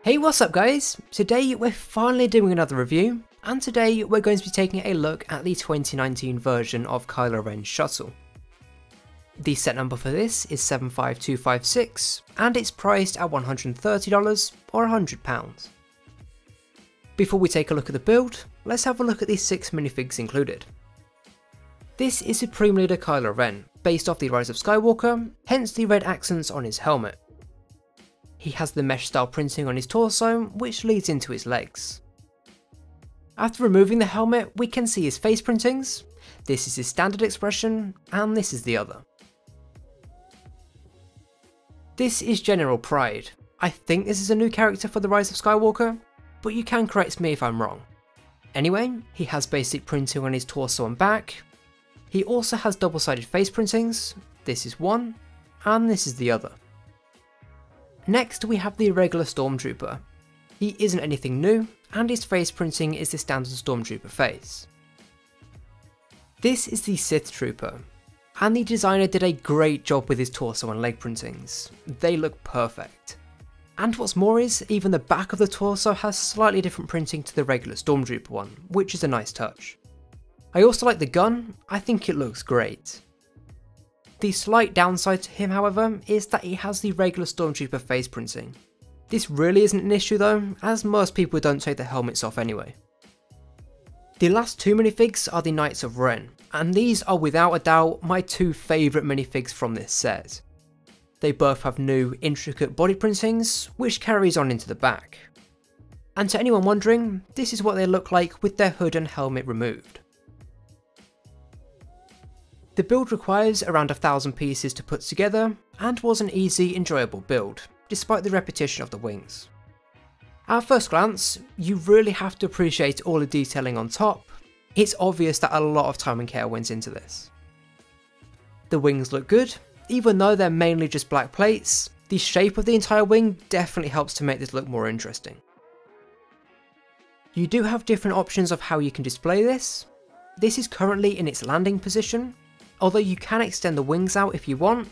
Hey, what's up guys? Today we're finally doing another review, and today we're going to be taking a look at the 2019 version of Kylo Ren's Shuttle. The set number for this is 75256, and it's priced at $130 or £100. Before we take a look at the build, let's have a look at the 6 minifigs included. This is Supreme Leader Kylo Ren, based off the Rise of Skywalker, hence the red accents on his helmet. He has the mesh style printing on his torso, which leads into his legs. After removing the helmet, we can see his face printings. This is his standard expression, and this is the other. This is General Pride. I think this is a new character for the Rise of Skywalker, but you can correct me if I'm wrong. Anyway, he has basic printing on his torso and back. He also has double-sided face printings. This is one, and this is the other. Next we have the regular Stormtrooper. He isn't anything new, and his face printing is the standard Stormtrooper face. This is the Sith Trooper, and the designer did a great job with his torso and leg printings. They look perfect. And what's more is, even the back of the torso has slightly different printing to the regular Stormtrooper one, which is a nice touch. I also like the gun, I think it looks great. The slight downside to him, however, is that he has the regular Stormtrooper face printing. This really isn't an issue though, as most people don't take their helmets off anyway. The last 2 minifigs are the Knights of Ren, and these are without a doubt my 2 favourite minifigs from this set. They both have new, intricate body printings, which carries on into the back. And to anyone wondering, this is what they look like with their hood and helmet removed. The build requires around 1,000 pieces to put together, and was an easy, enjoyable build, despite the repetition of the wings. At first glance, you really have to appreciate all the detailing on top. It's obvious that a lot of time and care went into this. The wings look good, even though they're mainly just black plates. The shape of the entire wing definitely helps to make this look more interesting. You do have different options of how you can display this. This is currently in its landing position, although you can extend the wings out if you want.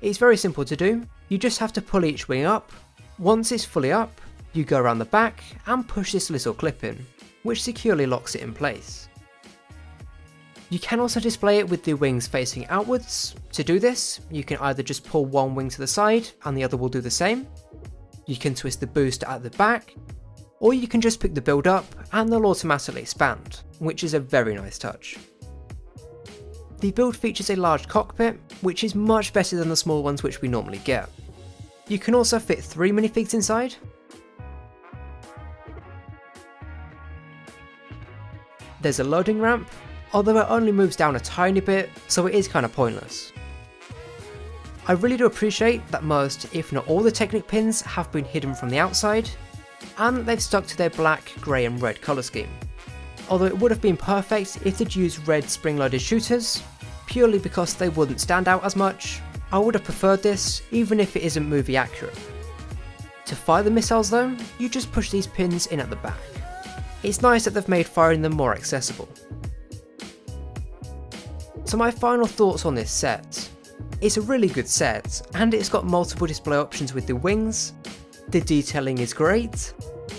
It's very simple to do, you just have to pull each wing up. Once it's fully up, you go around the back and push this little clip in, which securely locks it in place. You can also display it with the wings facing outwards. To do this, you can either just pull one wing to the side and the other will do the same. You can twist the booster at the back, or you can just pick the build up and they'll automatically expand, which is a very nice touch. The build features a large cockpit, which is much better than the small ones which we normally get. You can also fit 3 minifigs inside. There's a loading ramp, although it only moves down a tiny bit, so it is kind of pointless. I really do appreciate that most, if not all, the Technic pins have been hidden from the outside, and they've stuck to their black, grey and red colour scheme. Although it would have been perfect if they'd used red spring-loaded shooters, purely because they wouldn't stand out as much. I would have preferred this, even if it isn't movie accurate. To fire the missiles though, you just push these pins in at the back. It's nice that they've made firing them more accessible. So my final thoughts on this set. It's a really good set, and it's got multiple display options with the wings. The detailing is great.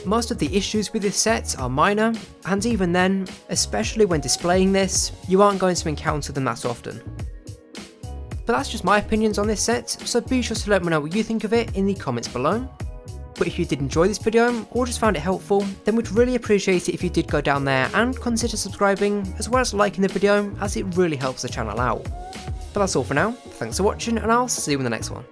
Most of the issues with this set are minor, and even then, especially when displaying this, you aren't going to encounter them that often. But that's just my opinions on this set, so be sure to let me know what you think of it in the comments below. But if you did enjoy this video, or just found it helpful, then we'd really appreciate it if you did go down there and consider subscribing, as well as liking the video, as it really helps the channel out. But that's all for now, thanks for watching, and I'll see you in the next one.